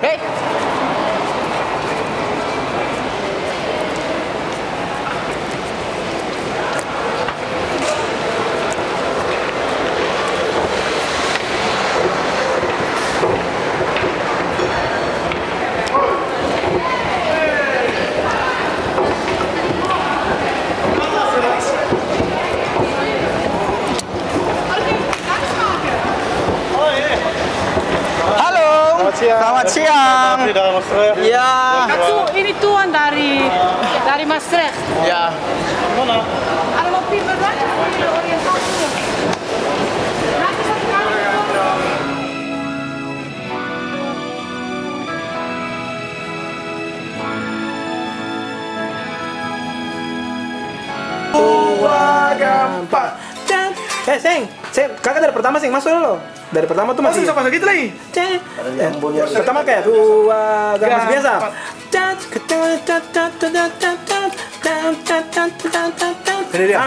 Hey. Selamat siang. Iya. Ini tuan dari Mas Rek. Ya. Ada mobil berapa? Orientasi. Nanti satu kali. Gampang. Seng, kakak dari pertama Seng, masuk dulu. Dari pertama tuh masih Masuk gitu lagi. pertama kayak dua gampang biasa. Ini dia.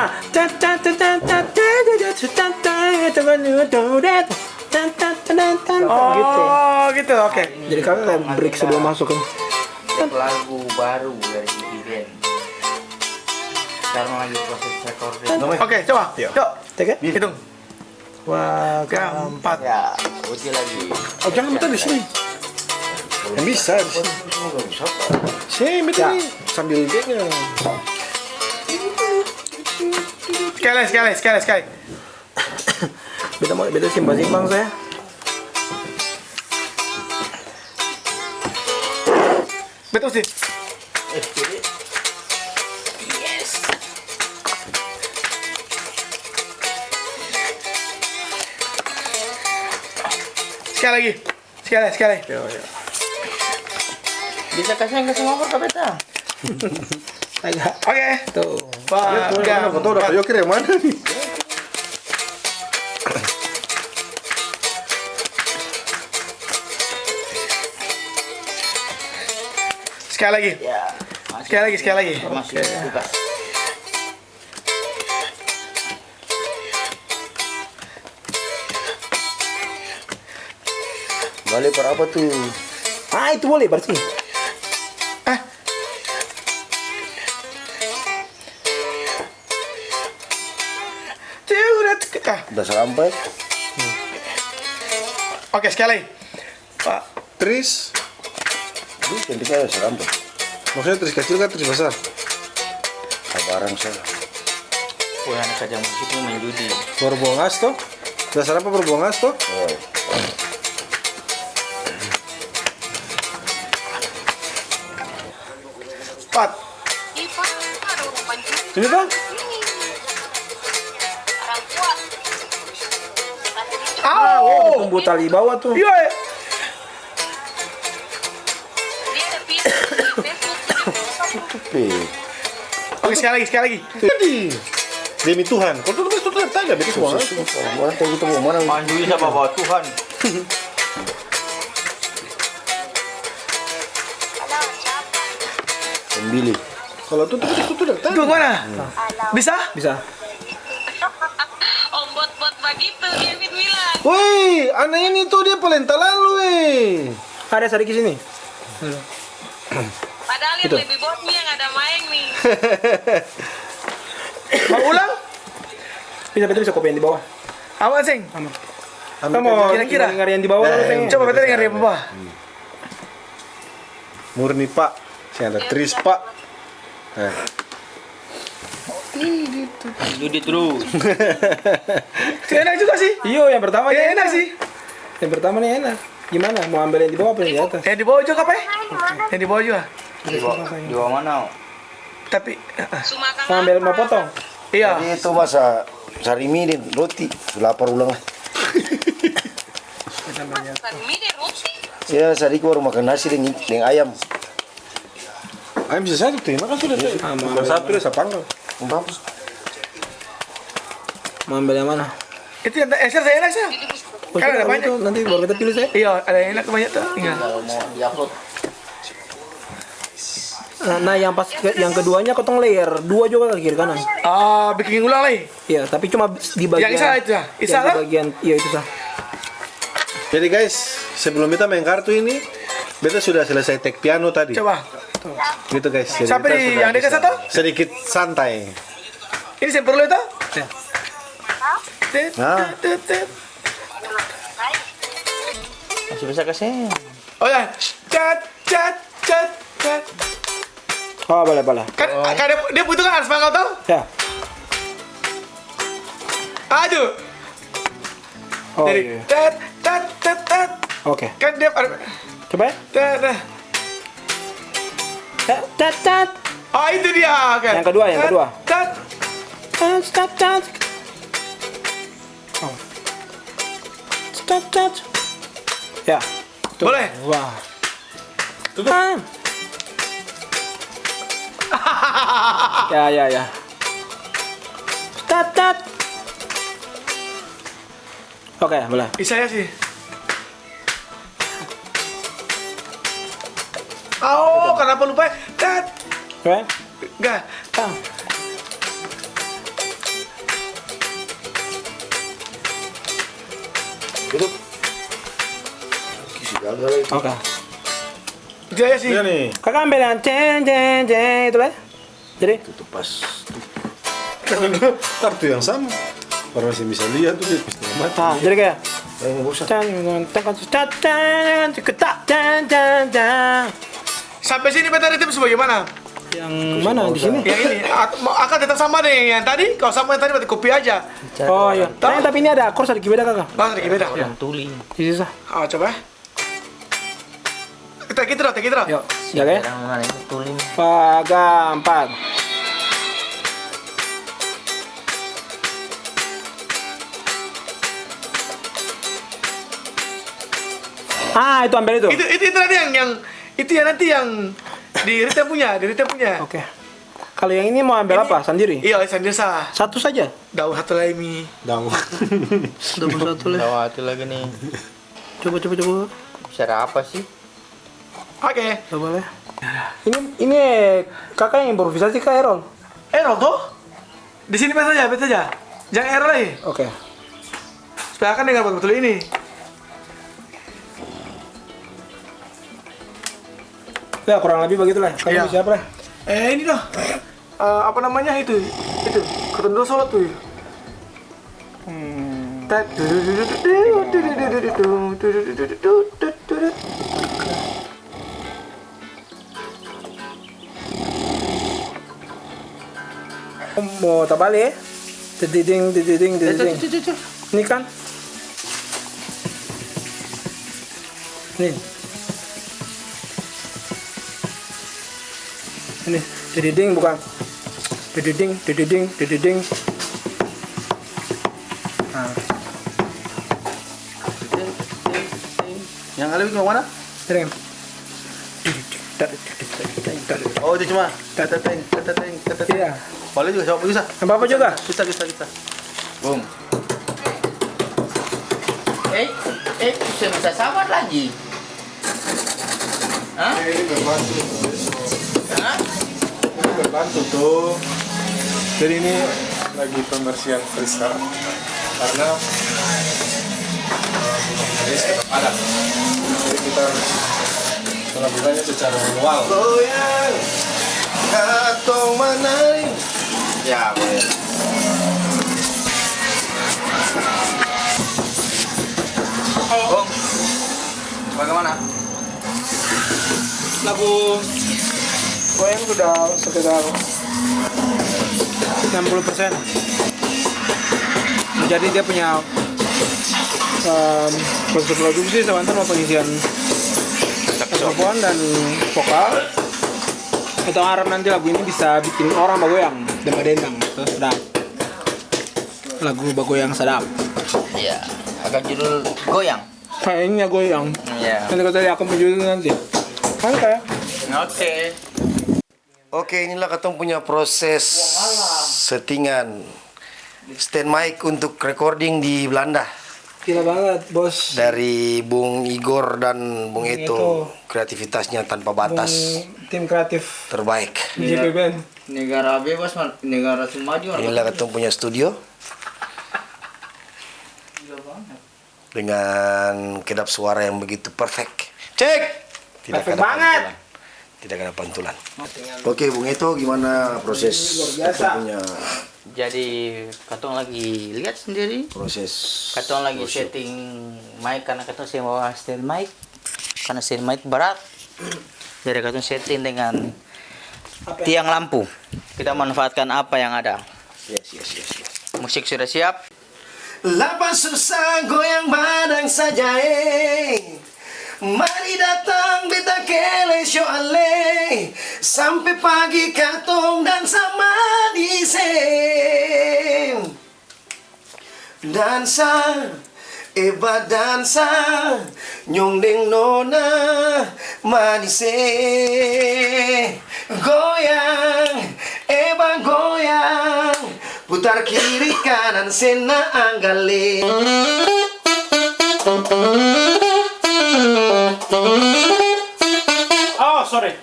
Oh, gitu. Oke. Jadi kakak kayak break sebelum masuk kan. Lagu baru dari band. Sekarang lagi proses recording. Oke, coba. Yuk. Oke. Hitung. Wah, Keempat. Ya, uji lagi. oh jangan minta di sini. Yang bisa di sini. Sini minta nih sambil dia. Sekali. Beda simpang saya. Betul sih. Sekali. Bisa kasih yang ke semua ke beta. Agak. Oke. Tuh. Foto udah Yo kira mana nih? Sekali lagi. Ya. Sekali lagi. Masih tugas. Balik per apa tuh? Ah itu boleh berarti. Udah sampai. Oke, sekali lagi. Pak. Tris. Ini cantiknya udah sampai. Maksudnya tris kecil kan tris besar. Barang saya. Wah, anak kerja musik mau main judi. Berbongas tuh. Dasar apa berbongas tuh? Oh. Empat. Ini tuh. Oh, tumbuh tali bawah tuh. Iya. Oke, sekali lagi. Jadi demi Tuhan. Kalau tuh tanya begitu semua. Mana tahu kita mau mana? Manjui sama bawa Tuhan. Pembili. Kalau tuh tanya. Tuh mana? Bisa? Bisa. Om bot-bot begitu dia bilang. Woi, anak ini tuh dia pelenta lalu, Ada sedikit sini. Padahal yang lebih botnya yang ada main nih. Mau ulang? Bisa kopi yang di bawah. Aman, Seng. Kamu kira-kira dengar yang di bawah dulu, Seng. Coba betul dengar ya, Bapak. Murni Pak. Saya ada Tris Pak. Judi terus. Enak juga sih. Iyo, yang pertama Ya, enak sih. Yang pertama nih enak. Gimana? Mau ambil yang di bawah apa yang di atas? Yang di bawah juga apa ya? Yang di bawah juga. Di bawah mana? Tapi Sumakan Mau ambil mau potong. iya. Jadi itu masa sarimi dan roti. Lapar ulang. makan mie deh roti. Ya, sari baru makan nasi dengan ayam. Ayam bisa satu tuh, makan sudah tuh. Mau satu deh, saya panggal. Bagus. Mau ambil yang mana? Itu yang eser saya enak sih. Oh, Kan ada kalau banyak. itu nanti baru kita pilih saya. Iya, ada yang enak banyak tuh. Iya. Kalau mau diupload. Nah, yang pas yang keduanya potong layer 2 juga ke kiri kanan. Ah, bikin ulang lagi. Iya, tapi cuma di bagian. Yang Isa itu ya? Isa yang di lah? bagian, iya itu sah. Jadi guys, sebelum kita main kartu ini, beta sudah selesai tek piano tadi. Coba. Gitu guys. Jadi Sampai kita di sudah yang dekat bisa satu? sedikit santai. Ini saya perlu itu? Ya. Tet, Nah. tet, tet. Masih bisa kasih. Oh ya. Cat, cat, cat, cat. Oh, boleh. Kan dia butuh kan harus mangkal tuh? Ya. Aduh. Oh, Jadi iya. tet, tet, tet, tet. Oke. Kan dia Coba ya. tet, tet. Tat. Oh itu dia kan. Yang kedua. Tet. Tat. Oh. Tat. Ya. Tuh. Boleh? Wah. Tutup. Ya. Tat. Oke, boleh. Bisa ya sih. Oh, kenapa lupa? Tet. Oke. Enggak. Ah. Tutup. Kisi gagal lagi. Oke. Bisa ya sih. Iya nih. Kakak ambil yang ceng itu lah. Jadi Tutup pas. Kartu yang sama. Orang masih bisa lihat tuh dia setengah mati. jadi kayak Nggak usah. Sampai sini peta ritme sebagaimana? yang mana di sini? Yang ini akan tetap sama deh yang tadi. Kalau sama yang tadi berarti kopi aja. Oh iya. Tapi ini ada akor sedikit beda kakak. Bang sedikit beda. Tuli. Sisa. Oh coba. Kita gitu loh. Yuk, jaga ya. Sekarang mana itu tuli? Gampang. Itu ambil itu. Itu nanti yang nanti yang di Rita punya. Oke. Kalau yang ini mau ambil apa? Sendiri? Iya, sendiri. Satu saja. Daun satu lagi mi. Daun. Double satu lah. Tahu hati lagi nih. Coba. Bicara apa sih? Oke. Coba lah. Ini kakak yang improvisasi kak Errol. Errol tuh? Di sini bet aja. Jangan error lagi. Oke. Supaya kan dengar betul ini. Ya kurang lebih begitulah. Kamu Iya. siapa lah? Ini dah. Apa namanya itu? Ketunda sholat tuh. Mau tabali ya? Deding. Ini kan? Nih. Ini deding bukan? Deding. Nah, Yang kali bikin mana? deding. Oh itu cuma teteteng. Iya. Boleh juga coba bisa. Yang apa juga? Bisa. Bung. Bisa sabar lagi. Hah? Ini berbantu. Hah? Ini berbantu tuh. Jadi ini lagi pembersihan freezer karena ada. Jadi kita melakukannya secara manual. Goyang atau menari. Ya, boleh. Bung. Bagaimana? Lagu goyang sudah sekitar 60%. Jadi dia punya proses produksi sebentar mau pengisian saxophone dan vokal. Kita harap nanti lagu ini bisa bikin orang bagoyang dan badendang. Terus sedap. Lagu bagoyang sedap. Iya. Akan judul goyang. Kayaknya goyang. Iya. Nanti kalau aku menjudul nanti. Kan kayak Oke. Oke, inilah katong punya proses settingan stand mic untuk recording di Belanda. Gila banget, Bos. Dari Bung Igor dan Bung Eto. Eto, kreativitasnya tanpa batas, Tim kreatif terbaik. JP Band. Negara bebas, negara semaju. Inilah ketemu punya studio dengan kedap suara yang begitu perfect. Cek. Perfect banget. Tidak ada pantulan. Oke, Bung Eto, gimana proses biasa. punya Jadi katong lagi lihat sendiri. proses? Katong lagi setting mic karena katong saya bawa stand mic. Karena stand mic berat. Jadi katong setting dengan tiang lampu. Kita manfaatkan apa yang ada. Yes. Musik sudah siap. Lapas susah goyang badan saja Mari datang beta kele show ale sampai pagi katong dan sama di sen dansa dansa nyongdeng nona manise goyang goyang putar kiri kanan sena anggale. Oh, sorry.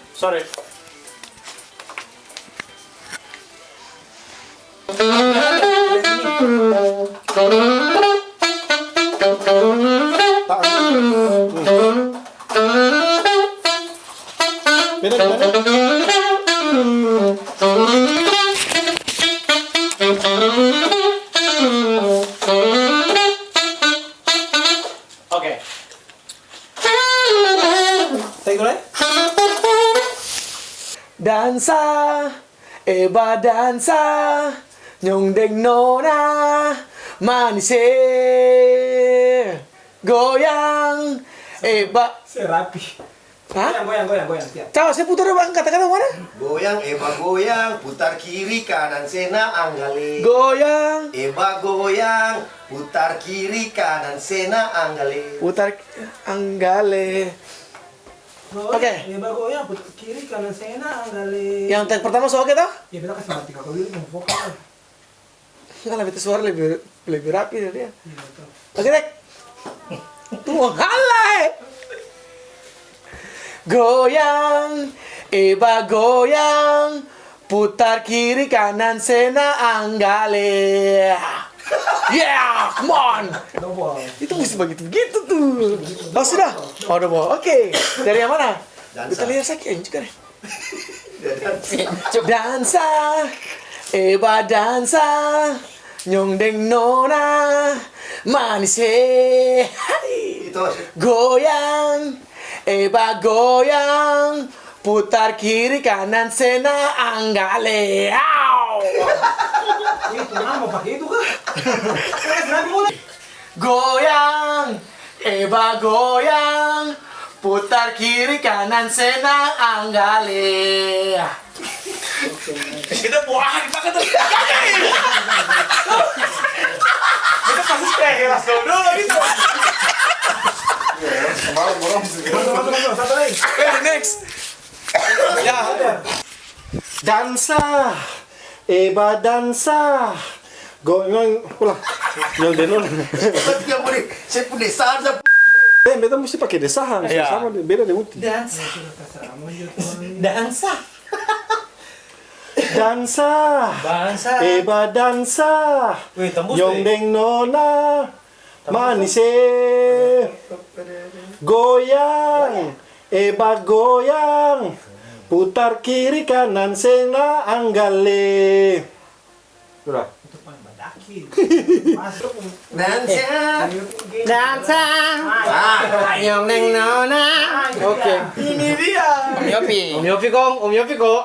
Oke. Take it. Dansa, dansa, nyongdeng nona, manise, goyang, Serapi. Hah? Goyang. Coba saya putar bang, kata-kata mana? Goyang goyang putar kiri kanan sena anggale. Goyang, goyang putar kiri kanan sena anggale. putar anggale. Oke. Goyang putar kiri kanan sena anggale. Yang tag pertama soal kita? Ya beta kasih mati kakak dulu yang vokal. Enggak lah, itu suara lebih rapi dari dia. Oke, Dek. Tuh, halai. Goyang, goyang, putar kiri kanan sena anggale. Yeah, come on. Itu mesti begitu tuh. Oh sudah. Oh udah mau. Oke. Dari yang mana? Kita lihat sakit juga deh. Dansa, dansa, nyongdeng nona, manise, goyang, goyang, putar kiri kanan sena anggale. Itu nama pakai itu kan? Goyang, goyang, putar kiri kanan sena anggale. Kita buah dipakai tuh. Kita pasti kayak keras dulu gitu. Satu lagi. Next. Ya. Dansa, dansa, goyang, ulah, yang denon. Dia boleh, saya pun desa aja. Beta mesti pakai desahan, sama beda deh Uti. Dansa. Dansa, dansa, Wih, tembus nyongdeng nona, manise, goyang, goyang, putar kiri kanan sena anggale. Sudah. Dansa. Nyongdeng nona. Oke. Ini dia. Om Yopi kok.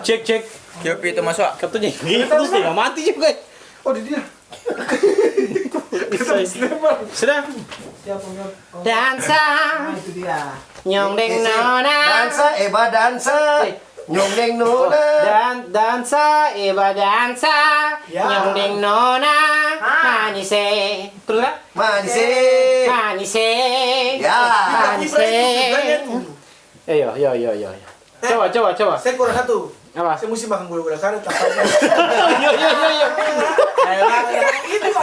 Cek. Yopi itu masuk. Katanya terus dia mati juga. Oh di dia. Sudah. Dansa. Itu dia. Nyongdeng nona. Dansa, dansa, nyongdeng nona. Dansa, dansa. Nyongdeng nona. Manise. Betul kan? Manise. Manise. Ya. Manise. Yo. Coba. Saya kurang satu. Apa? Saya mesti makan gula-gula karet. Yo.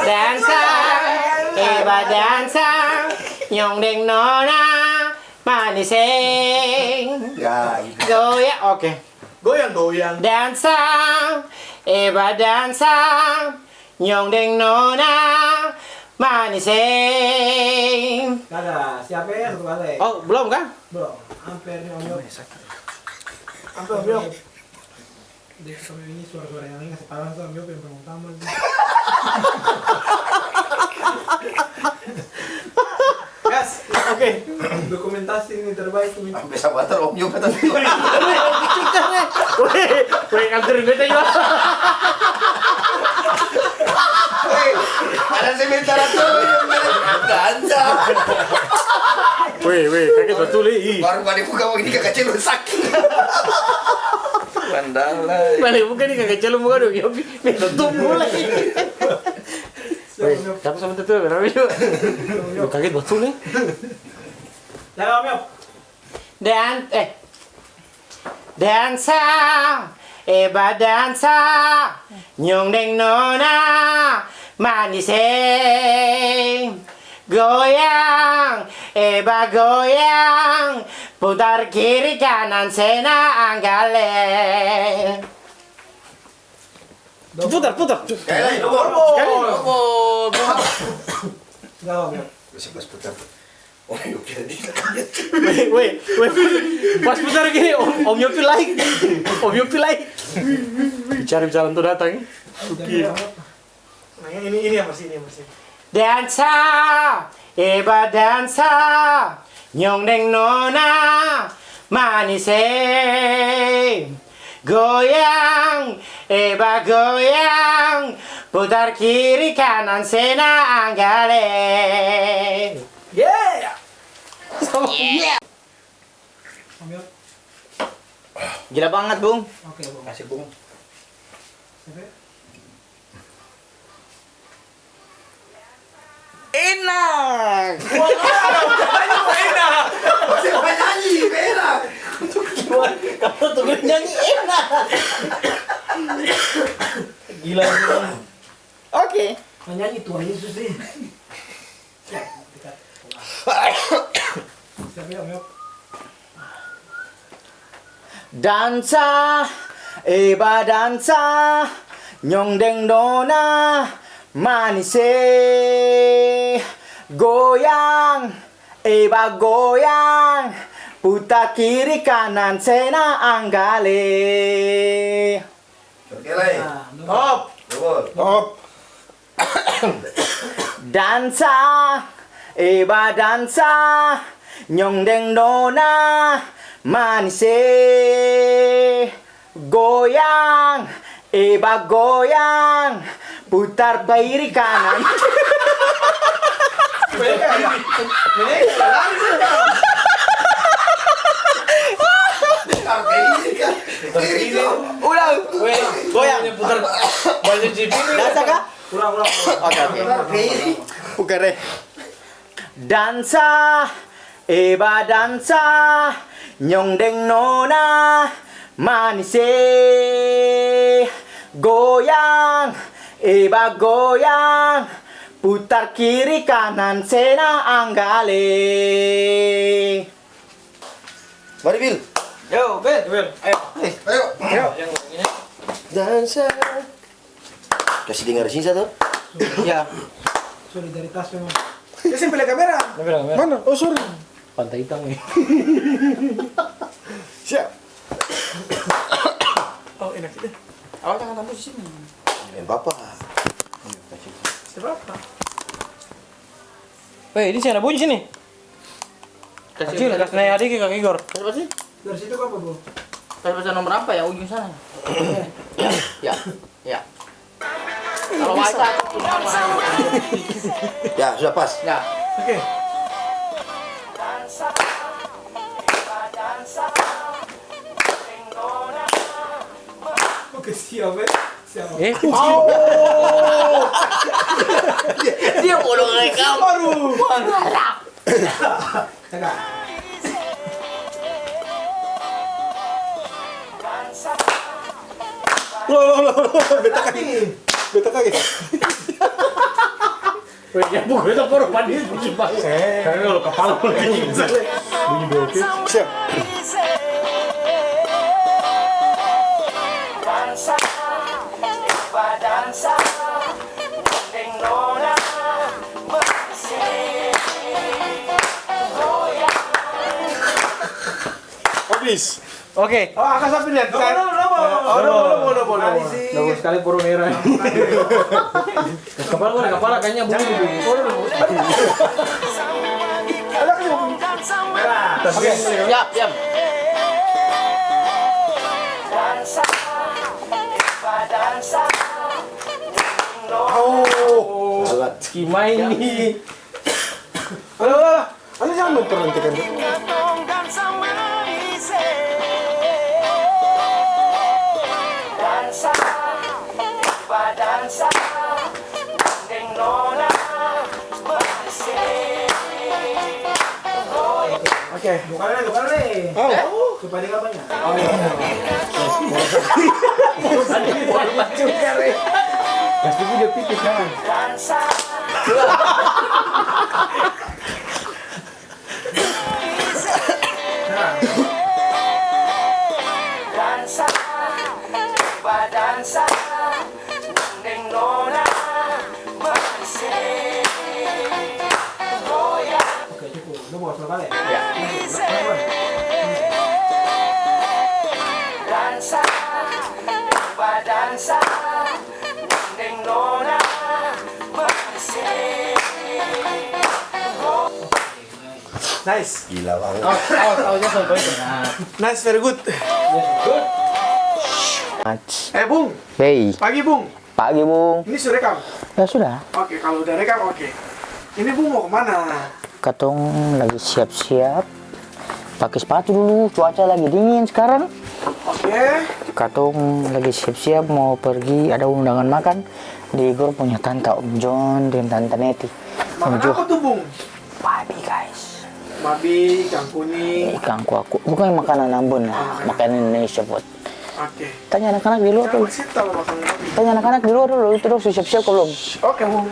Dansa. Eba dansa, nyong deng nona, maniseng. Ya, gitu. Goyang, oke. Goyang. Dansa, Eba dansa, nyong deng nona, maniseng. Ada, siapa ya? Satu kali. Oh, belum kan? Belum. Hampir nih Om Yop. Hampir Om Yop. Dia sama ini suara-suara yang lain ngasih tahu tuh Om Yop yang pertama. Gas, oke. Dokumentasi ini terbaik ini. Sampai sahabat Om Yop kata Weh, nganterin beta juga. ada sementara tuh yang ganja. Weh, kaget betul ih. Baru balik buka ini kecil rusak. Balik bukan nih kagak celung bukan dong. Yopi, tutup mulai. Weh, siapa sama tuh berapa juga? Kaget betul nih. Jangan Om Yop. Dansa, Eba dansa, nyong deng nona, maniseng. Goyang, Eba goyang, putar kiri kanan sena anggale. Putar. Sekali lagi, nomor. Jangan Om Yop. Sebelas putar. Oh, Yop kira dia kaget. Weh, pas putar gini, Om Yopi like. Bicara untuk datang. Nah, ini yang masih. Dansa, Eba dansa, nyong deng nona, maniseng. Goyang, Eba goyang, putar kiri kanan sena anggale. Yeah. Om Yop. Gila banget, Bung. Oke, Bung. Kasih Bung. Siapa? Enak. Siapa nyanyi? Merah. Kamu tuh nyanyi enak. Gila. Oke. Nyanyi Tuhan Yesus nih. Siapa ya Om Yop? Dansa, Eba dansa, nyong deng nona, manise. Goyang, Eba goyang, putar kiri kanan sena anggale. Oke lagi. Top. Nomor. Dansa, Eba dansa, nyong deng nona, manise. Goyang, Eba goyang, putar kiri kanan. Ulang. Goyang. putar balik GP Dansa kah? Kurang. Oke. Pukere. Dansa, Eba dansa, nyong deng nona, manise. Goyang, Eba goyang, putar kiri kanan sena anggale. Mari Bil. Yo, Bet. Ayo. Dansa. Kasih dengar sini satu. Ya. Solidaritas memang. Ya sampai kamera. Mana? Oh sorry. pantai hitam nih. Siap. Oh enak sih. Awal jangan tampil di sini. Main bapak. Siapa? Weh, ini sih ada bunyi sini. Kecil, kasih naik adik ke Kak Igor. Siapa sih? Dari situ apa bu? Saya baca nomor apa ya ujung sana? Ya. Kalau baca Ya, sudah pas. ya. Oke. Oke siap ya. Siap. Dia bodoh rekam. Baru. Harap. Tengah. Beta kaki. Ya bukan itu porok mandi bunyi bang. Karena kalau kepala lagi bunyi doke. Siap. Habis. Oke. Oh, akan sampai lihat. Boleh. Bagus sekali porok merah. Kepala kayaknya bunyi. Siap, siap. Gimana ini? Anda jangan bentar nanti kan. Oke. Bukan nih. Oh. Supaya dia banyak. Pasti dia pikir kan. Nice. Gila banget. Awas sampai itu. Nice, very good. Bung. Hey, Pagi, Bung. pagi Bung. Ini sudah rekam? Ya sudah. Oke, kalau udah rekam, oke. Ini Bung mau kemana? Katong lagi siap-siap. Pakai sepatu dulu, cuaca lagi dingin sekarang. Oke. Katong lagi siap-siap mau pergi, ada undangan makan di grup punya tante Om John dan tante Neti. Makan apa tuh, Bung? Babi guys. Babi, ikan kuning. Ikan kuaku. Bukan makanan Ambon ya, makanan Indonesia buat. Oke. Tanya anak-anak di luar dulu. Masih tahu makan babi. Tanya anak-anak di luar dulu, itu dong siap-siap kok belum? Oke, Bung.